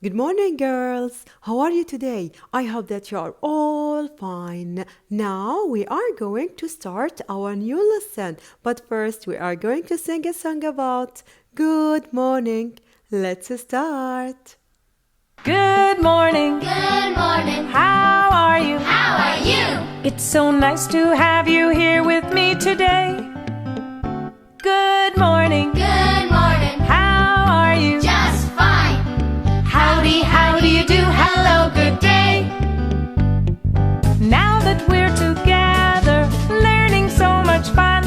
Good morning, girls. How are you today? I hope that you are all fine. Now we are going to start our new lesson, but first we are going to sing a song about good morning. Let's start. Good morning. Good morning. How are you? How are you? It's so nice to have you here with me today. Good morning. Good morning. How are you? Just fine. Howdy, how do you do? Hello, good day. Now that we're together, learning so much fun,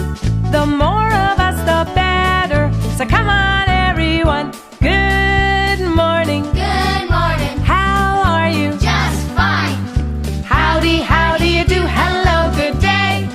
the more of us, the better. So come on, everyone. Good morning. Good morning. How are you? Just fine. Howdy, how do you do? Hello, good day.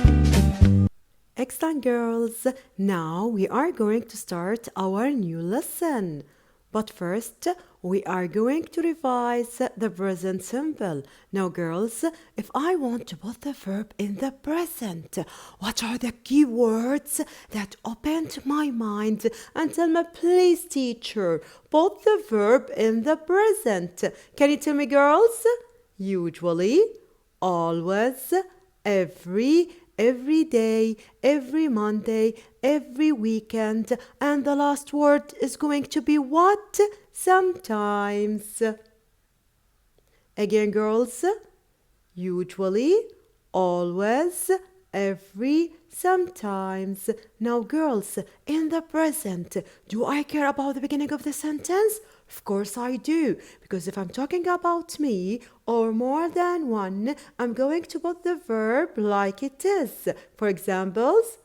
Excellent, girls. Now we are going to start our new lesson. But first, we are going to revise the present simple. Now, girls, if I want to put the verb in the present, what are the key words that opened my mind? And tell me, please, teacher, put the verb in the present. Can you tell me, girls? Usually, always, every day, every Monday, every weekend, and the last word is going to be what? Sometimes. Again, girls, usually, always, every, sometimes. Now, girls, in the present, do I care about the beginning of the sentence? Of course I do, because if I'm talking about me or more than one, I'm going to put the verb like it is. For examples,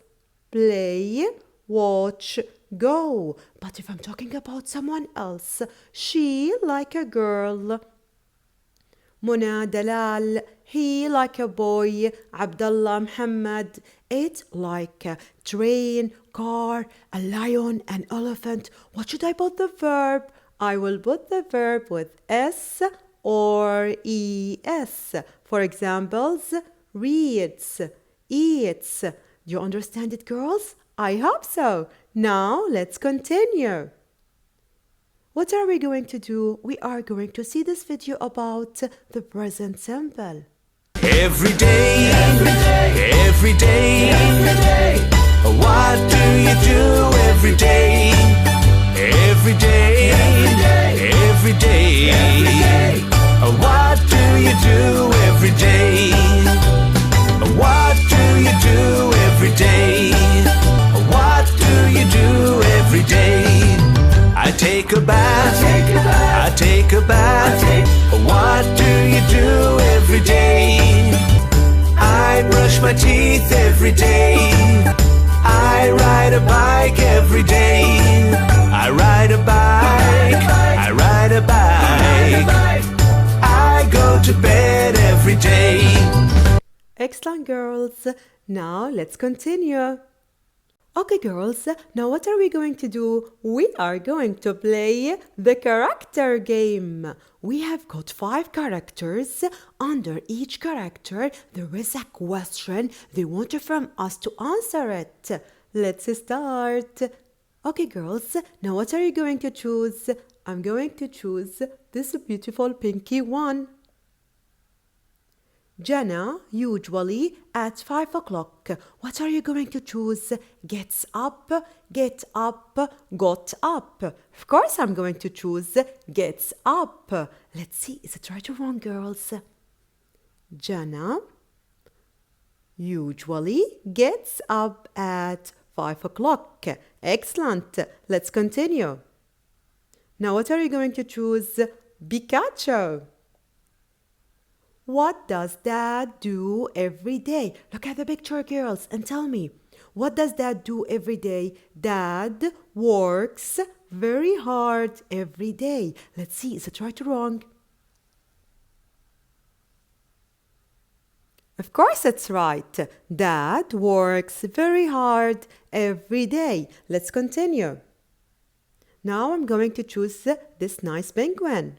play, watch, go. But if I'm talking about someone else, she like a girl. Muna, Dalal, he like a boy, Abdullah, Muhammad, it like a train, car, a lion, an elephant. What should I put the verb? I will put the verb with S or ES. For examples, reads, eats. Do you understand it, girls? I hope so. Now let's continue. What are we going to do? We are going to see this video about the present simple. Every day, every day, what do you do every day? Every day, every day, what do you do every day? What do you do every day? What do you do every day? I take a bath, I take a bath. What do you do every day? I brush my teeth every day. I ride a bike every day. I ride a bike, I ride a bike. I go to bed every day. Excellent, girls. Now let's continue. Okay, girls, now what are we going to do? We are going to play the character game. We have got 5 characters. Under each character, there is a question they want from us to answer it. Let's start. Okay, girls, now what are you going to choose? I'm going to choose this beautiful pinky one. Jana, usually at 5 o'clock. What are you going to choose? Gets up, get up, got up. Of course I'm going to choose gets up. Let's see, is it right or wrong, girls? Jana usually gets up at 5 o'clock. Excellent. Let's continue. Now what are you going to choose? Pikachu. What does Dad do every day? Look at the picture, girls, and tell me, what does Dad do every day? Dad works very hard every day. Let's see, is it right or wrong? Of course it's right. Dad works very hard every day. Let's continue. Now I'm going to choose this nice penguin.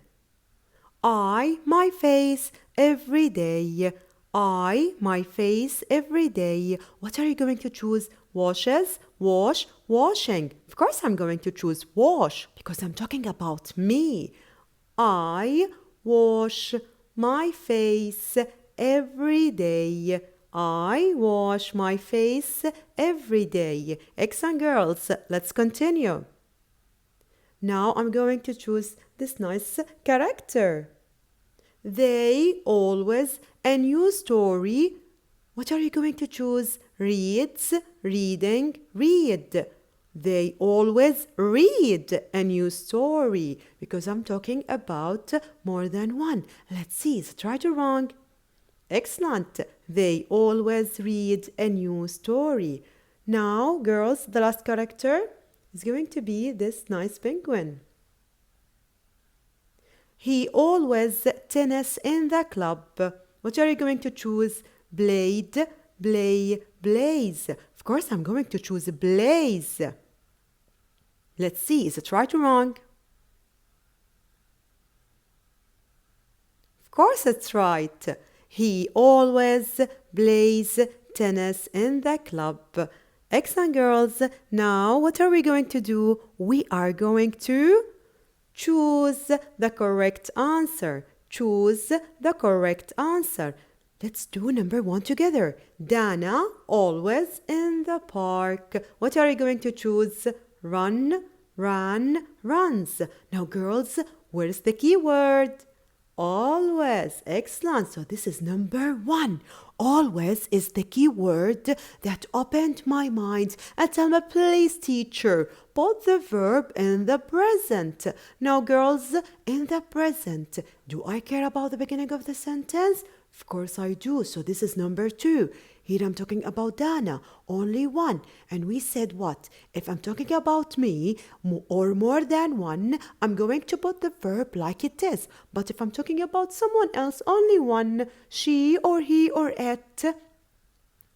My face every day. My face every day. What are you going to choose? Washes, wash, washing. Of course I'm going to choose wash because I'm talking about me. I wash my face every day. I wash my face every day. Excellent, girls. Let's continue. Now I'm going to choose this nice character. They always a new story. What are you going to choose? Reads, reading, read. They always read a new story because I'm talking about more than one. Let's see, is it right or wrong? Excellent. They always read a new story. Now, girls, the last character is going to be this nice penguin. He always tennis in the club. What are you going to choose? Blade, play, blaze. Of course, I'm going to choose blaze. Let's see, is it right or wrong? Of course, it's right. He always plays tennis in the club. Excellent, girls. Now, what are we going to do? We are going to choose the correct answer. Choose the correct answer. Let's do number 1 together. Dana, always in the park. What are you going to choose? Run, ran, runs. Now, girls, where's the keyword? Always. Excellent. So this is number 1. Always is the key word that opened my mind. And tell me, please, teacher, put the verb in the present. Now, girls, in the present, do I care about the beginning of the sentence? Of course I do. So this is number 2. Here I'm talking about Dana, only one. And we said what? If I'm talking about me or more than one, I'm going to put the verb like it is. But if I'm talking about someone else, only one, she or he or it,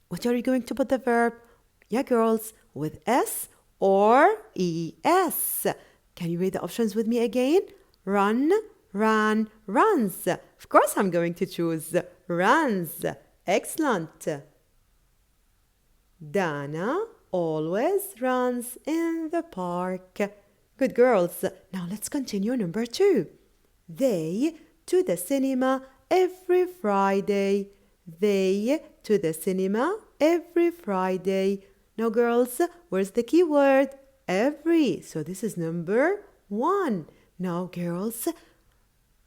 what are you going to put the verb? Yeah, girls, with S or ES. Can you read the options with me again? Run, ran, runs. Of course I'm going to choose runs. Excellent. Dana always runs in the park. Good, girls. Now let's continue number 2. They to the cinema every Friday. They to the cinema every Friday. Now, girls, where's the key word? Every. So this is number 1. Now, girls,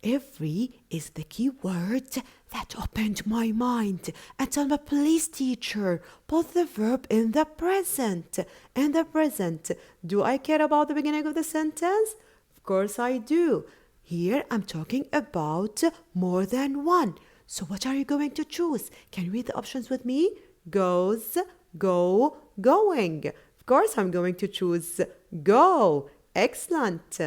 every is the key word that opened my mind. And tell me, please, teacher, put the verb in the present. In the present. Do I care about the beginning of the sentence? Of course I do. Here I'm talking about more than one. So what are you going to choose? Can you read the options with me? Goes, go, going. Of course I'm going to choose go. Excellent.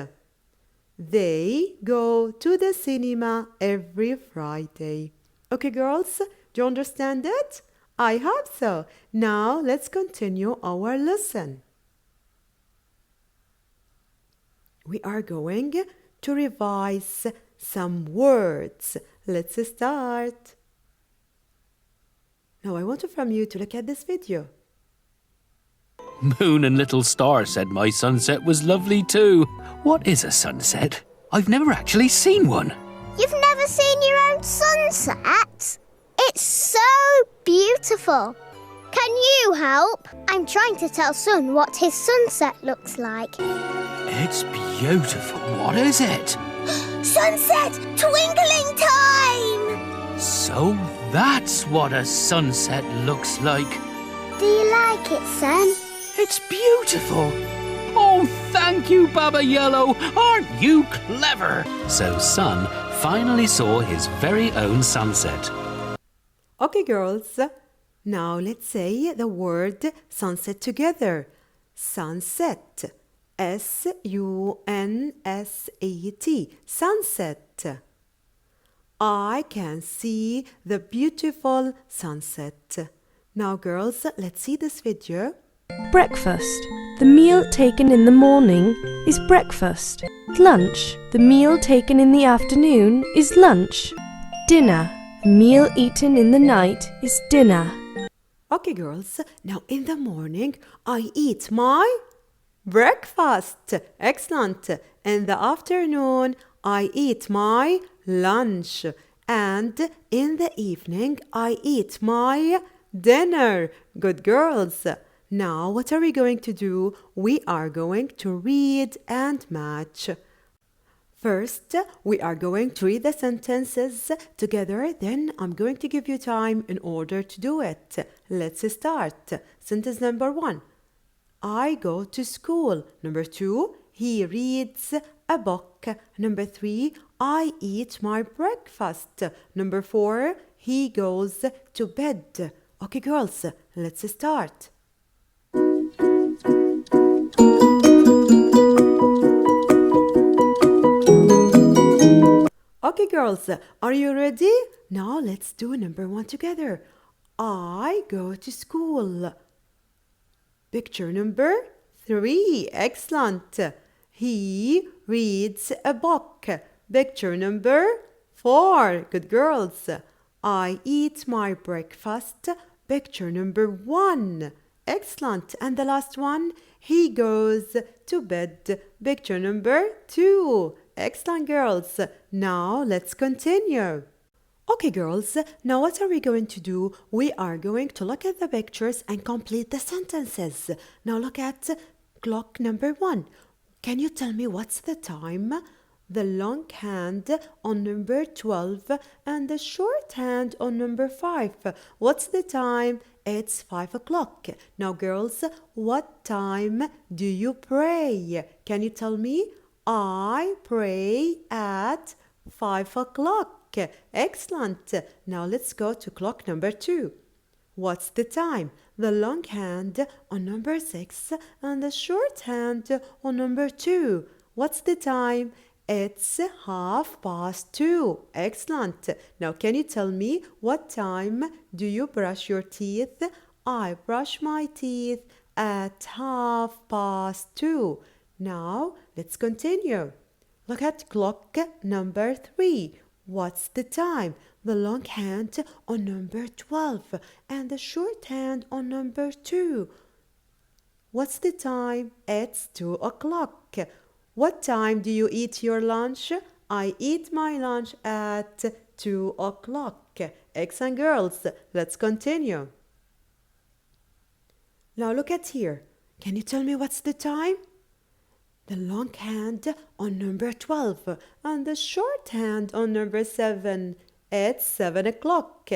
They go to the cinema every Friday. Okay, girls, do you understand it? I hope so. Now let's continue our lesson. We are going to revise some words. Let's start. Now I want from you to look at this video. Moon and Little Star said my sunset was lovely too. What is a sunset? I've never actually seen one. You've never seen your own sunset? It's so beautiful. Can you help? I'm trying to tell Sun what his sunset looks like. It's beautiful. What is it? Sunset twinkling time! So that's what a sunset looks like. Do you like it, Sun? It's beautiful. Oh, thank you, Baba Yellow. Aren't you clever? So Sun finally saw his very own sunset. Okay, girls. Now let's say the word sunset together. Sunset. S-U-N-S-E-T. Sunset. I can see the beautiful sunset. Now, girls, let's see this video. Breakfast. The meal taken in the morning is breakfast. Lunch. The meal taken in the afternoon is lunch. Dinner. A meal eaten in the night is dinner. Okay, girls. Now, in the morning, I eat my breakfast. Excellent. In the afternoon, I eat my lunch. And in the evening, I eat my dinner. Good girls. Now, what are we going to do? We are going to read and match. First, we are going to read the sentences together. Then I'm going to give you time in order to do it. Let's start. Sentence number 1. I go to school. Number 2, he reads a book. Number 3, I eat my breakfast. Number 4, he goes to bed. Okay, girls, let's start. Okay, girls, are you ready? Now let's do number 1 together. I go to school. Picture number 3. Excellent. He reads a book. Picture number 4. Good girls. I eat my breakfast. Picture number 1. Excellent. And the last one, he goes to bed. Picture number 2. Excellent, girls. Now let's continue. Okay, girls, now what are we going to do? We are going to look at the pictures and complete the sentences. Now look at clock number 1. Can you tell me what's the time? The long hand on number 12 and the short hand on number 5. What's the time? It's 5 o'clock. Now, girls, what time do you pray? Can you tell me? I pray at 5 o'clock. Excellent. Now let's go to clock number 2. What's the time? The long hand on number 6 and the short hand on number 2. What's the time? It's 2:30. Excellent. Now can you tell me what time do you brush your teeth? I brush my teeth at 2:30. Now let's continue. Look at clock number 3. What's the time? The long hand on number 12 and the short hand on number 2. What's the time? It's 2 o'clock. What time do you eat your lunch? I eat my lunch at 2 o'clock. Excellent, girls. Let's continue. Now look at here. Can you tell me what's the time? The long hand on number 12 and the short hand on number 7. It's 7 o'clock.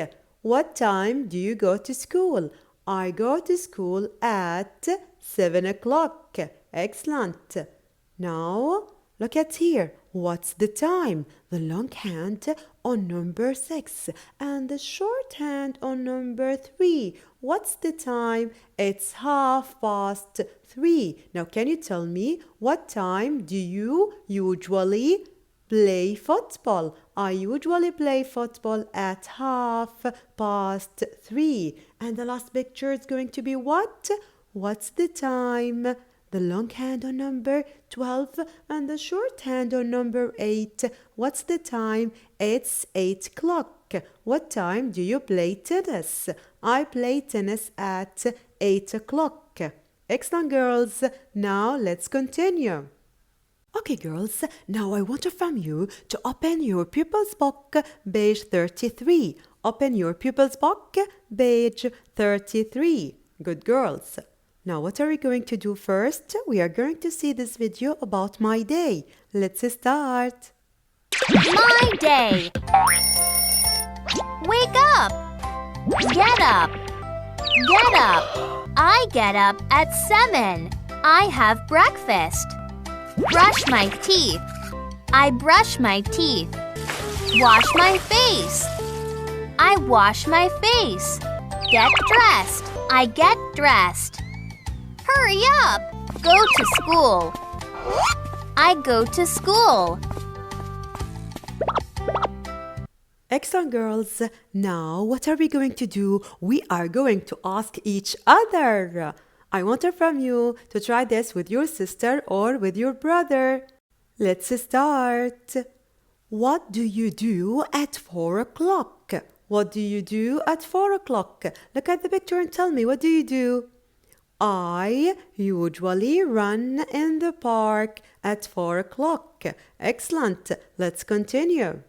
What time do you go to school? I go to school at 7 o'clock. Excellent. Now, look at here. What's the time? The long hand on number 6 and the short hand on number 3. What's the time? It's 3:30. Now, can you tell me what time do you usually play football? I usually play football at 3:30. And the last picture is going to be what? What's the time? The long hand on number 12 and the short hand on number 8. What's the time? It's 8 o'clock. What time do you play tennis? I play tennis at 8 o'clock. Excellent, girls. Now let's continue. Okay, girls, now I want from you to open your pupil's book, page 33. Open your pupil's book, page 33. Good girls. Now, what are we going to do first? We are going to see this video about my day. Let's start. My day. Wake up. Get up. Get up. I get up at 7. I have breakfast. Brush my teeth. I brush my teeth. Wash my face. I wash my face. Get dressed. I get dressed. Hurry up! Go to school. I go to school. Excellent, girls. Now, what are we going to do? We are going to ask each other. I want from you to try this with your sister or with your brother. Let's start. What do you do at 4 o'clock? What do you do at 4 o'clock? Look at the picture and tell me, what do you do? I usually run in the park at 4 o'clock. Excellent. Let's continue.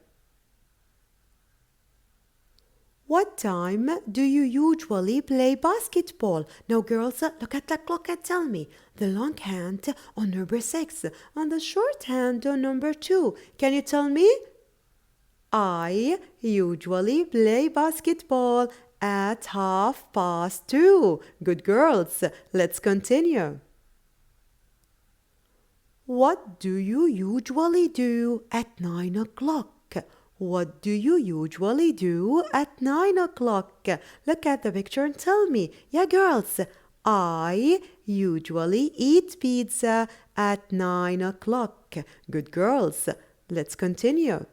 What time do you usually play basketball? Now, girls, look at the clock and tell me. The long hand on number 6 and the short hand on number 2. Can you tell me? I usually play basketball at 2:30. Good girls. Let's continue. What do you usually do at 9 o'clock? What do you usually do at 9 o'clock? Look at the picture and tell me. Yeah, girls. I usually eat pizza at 9 o'clock. Good girls. Let's continue.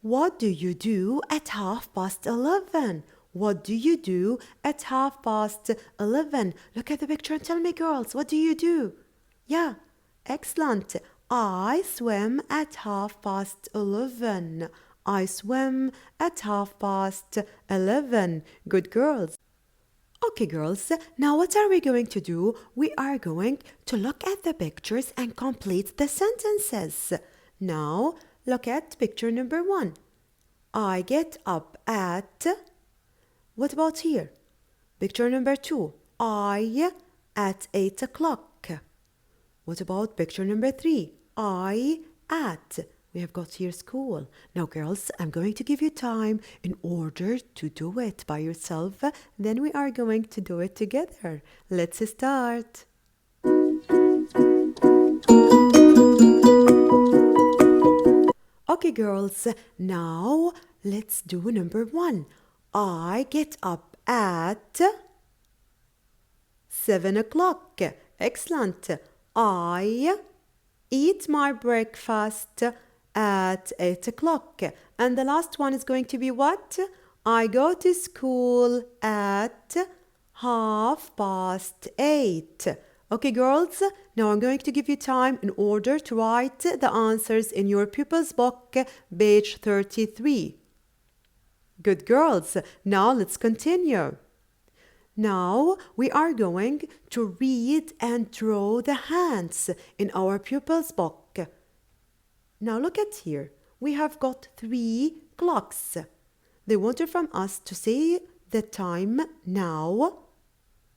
What do you do at 11:30? What do you do at 11:30? Look at the picture and tell me, girls, what do you do? Yeah, excellent. I swim at 11:30. I swim at 11:30. Good girls. Okay, girls, now what are we going to do? We are going to look at the pictures and complete the sentences. Now, look at picture number 1. I get up at... What about here? Picture number 2. I at 8 o'clock. What about picture number 3? I at... We have got here school. Now, girls, I'm going to give you time in order to do it by yourself. Then we are going to do it together. Let's start. Okay, girls, now let's do number 1. I get up at 7 o'clock. Excellent. I eat my breakfast at 8 o'clock. And the last one is going to be what? I go to school at 8:30. Okay, girls, now I'm going to give you time in order to write the answers in your pupil's book, page 33. Good girls, now let's continue. Now we are going to read and draw the hands in our pupil's book. Now look at here. We have got 3 clocks. They wanted from us to say the time now,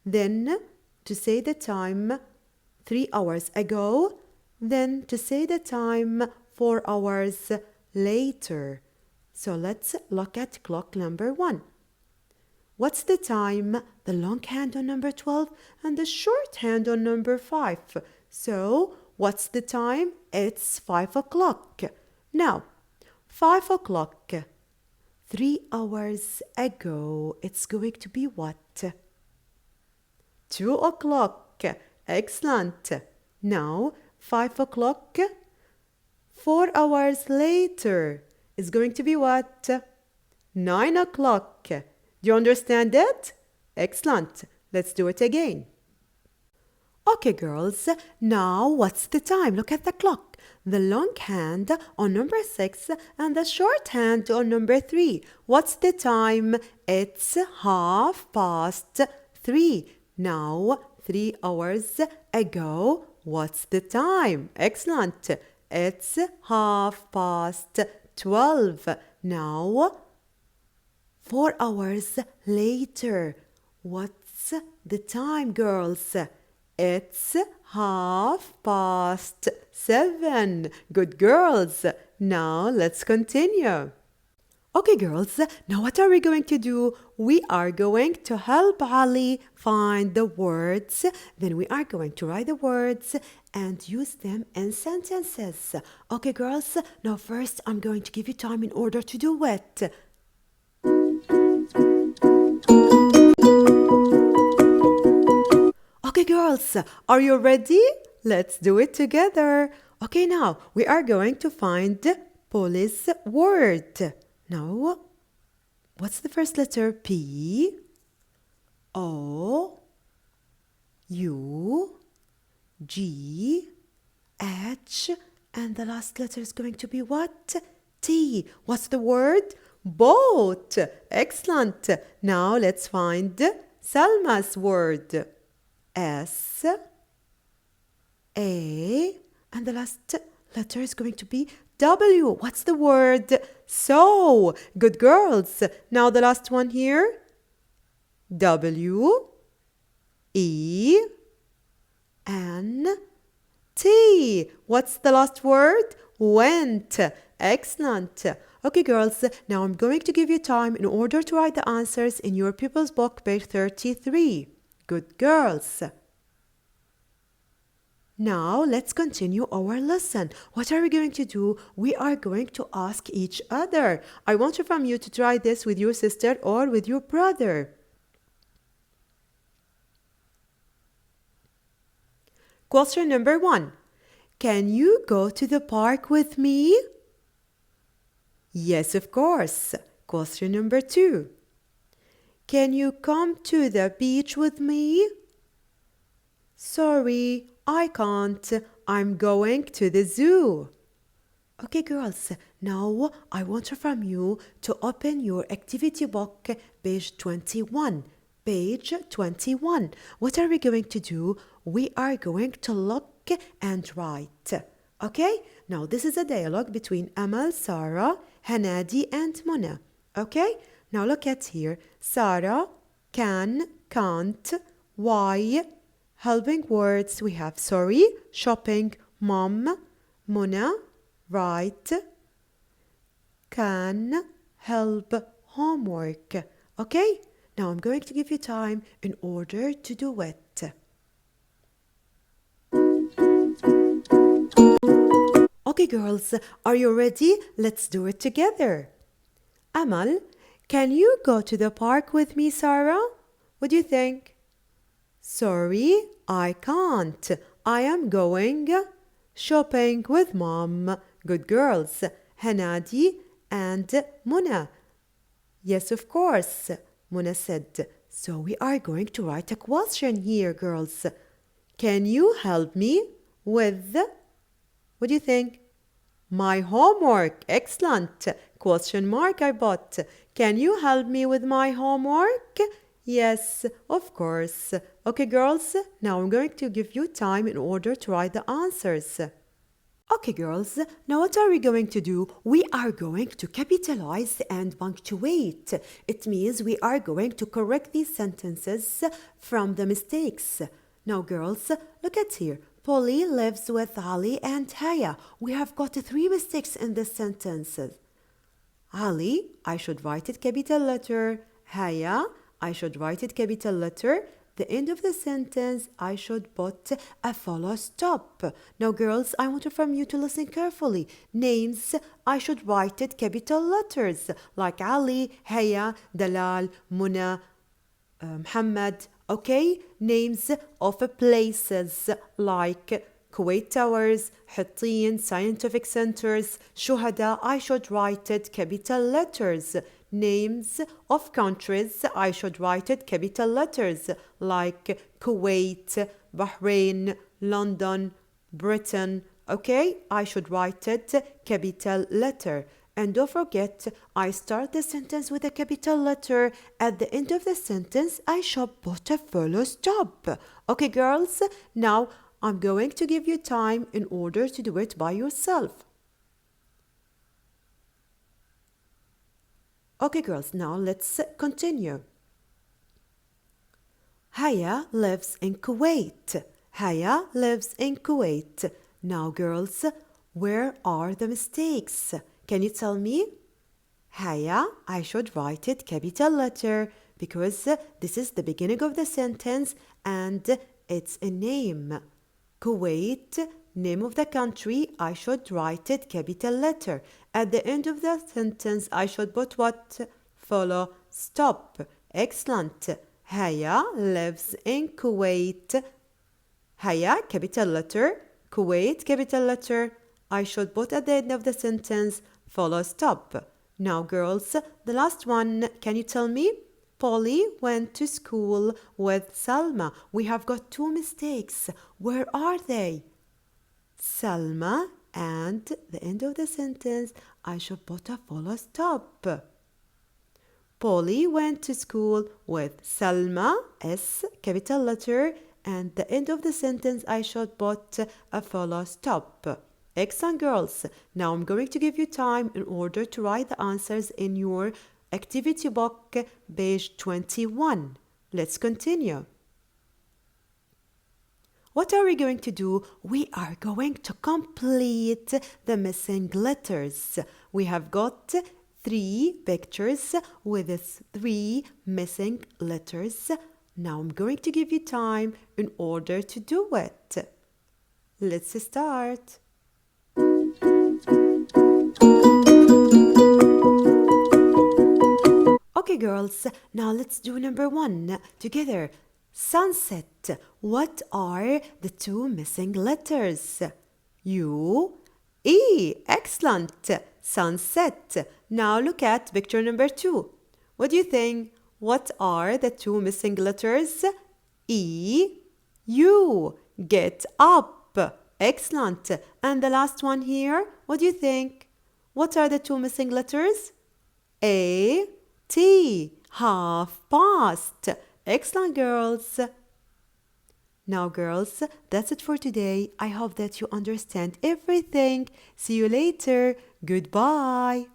then to say the time 3 hours ago, then to say the time 4 hours later. So let's look at clock number 1. What's the time? The long hand on number 12 and the short hand on number 5. So what's the time? It's 5 o'clock. Now, 5 o'clock, 3 hours ago, it's going to be what? 2 o'clock. Excellent. Now, 5 o'clock, 4 hours later is going to be what? 9 o'clock. Do you understand that? Excellent. Let's do it again. Okay, girls. Now, what's the time? Look at the clock. The long hand on number 6 and the short hand on number 3. What's the time? It's 3:30. Now, 3 hours ago, what's the time? Excellent. It's 12:30. Now, 4 hours later, what's the time, girls? It's 7:30. Good girls. Now, let's continue. Okay, girls, now what are we going to do? We are going to help Ali find the words. Then we are going to write the words and use them in sentences. Okay, girls, now first I'm going to give you time in order to do it. Okay, girls, are you ready? Let's do it together. Okay, now we are going to find police word. Now, what's the first letter? P, O, U, G, H, and the last letter is going to be what? T. What's the word? Boat. Excellent. Now let's find Salma's word. S, A, and the last letter is going to be W. What's the word? So. Good girls. Now the last one here. W, E, N, T. What's the last word? Went. Excellent. Okay, girls, now I'm going to give you time in order to write the answers in your pupils book, page 33. Good girls. Now, let's continue our lesson. What are we going to do? We are going to ask each other. I want from you to try this with your sister or with your brother. Question number 1. Can you go to the park with me? Yes, of course. Question number 2. Can you come to the beach with me? Sorry, I can't. I'm going to the zoo. Okay, girls, now I want from you to open your activity book, page 21. Page 21. What are we going to do? We are going to look and write. Okay? Now, this is a dialogue between Amal, Sarah, Hanadi, and Mona. Okay? Now, look at here. Sarah, can, can't, why. Helping words, we have sorry, shopping, mom, Mona, right, can, help, homework. Okay? Now I'm going to give you time in order to do it. Okay, girls, are you ready? Let's do it together. Amal, can you go to the park with me, Sarah? What do you think? Sorry, I can't. I am going shopping with mom. Good girls. Hanadi and Mona. Yes, of course, Mona said. So we are going to write a question here, girls. Can you help me with, what do you think? My homework. Excellent. Question mark I bought. Can you help me with my homework? Yes, of course. Okay, girls, now I'm going to give you time in order to write the answers. Okay, girls, now what are we going to do? We are going to capitalize and punctuate. It means we are going to correct these sentences from the mistakes. Now, girls, look at here. Polly lives with Ali and Haya. We have got 3 mistakes in this sentence. Ali, I should write it capital letter. Haya, I should write it capital letter. The end of the sentence, I should put a full stop. Now, girls, I want from you to listen carefully. Names, I should write it capital letters, like Ali, Haya, Dalal, Muna, Muhammad. Okay? Names of places, like Kuwait Towers, Hittin, Scientific Centers, Shuhada, I should write it capital letters. Names of countries, I should write it capital letters, like Kuwait, Bahrain, London, Britain. Okay, I should write it capital letter. And don't forget, I start the sentence with a capital letter. At the end of the sentence, I should put a full stop. Okay, girls, now I'm going to give you time in order to do it by yourself. Okay, girls, now let's continue. Haya lives in Kuwait. Haya lives in Kuwait. Now, girls, where are the mistakes? Can you tell me? Haya, I should write it capital letter because this is the beginning of the sentence and it's a name. Kuwait, name of the country, I should write it capital letter. At the end of the sentence, I should put what? Full stop. Excellent. Haya lives in Kuwait. Haya, capital letter. Kuwait, capital letter. I should put at the end of the sentence, full stop. Now, girls, the last one, can you tell me? Polly went to school with Salma. We have got 2 mistakes. Where are they? Salma, and the end of the sentence, I should put a full stop. Polly went to school with Salma, S, capital letter, and the end of the sentence I should put a full stop. Excellent, girls. Now I'm going to give you time in order to write the answers in your activity book, page 21. Let's continue. What are we going to do? We are going to complete the missing letters. We have got 3 pictures with 3 missing letters. Now I'm going to give you time in order to do it. Let's start. Okay, girls, now let's do number 1 together. Sunset. What are the 2 missing letters? U, E. Excellent. Sunset. Now look at picture number 2. What do you think? What are the 2 missing letters? E, U. Get up. Excellent. And the last one here, what do you think? What are the 2 missing letters? A, T. Half past. Excellent, girls. Now, girls, that's it for today. I hope that you understand everything. See you later. Goodbye.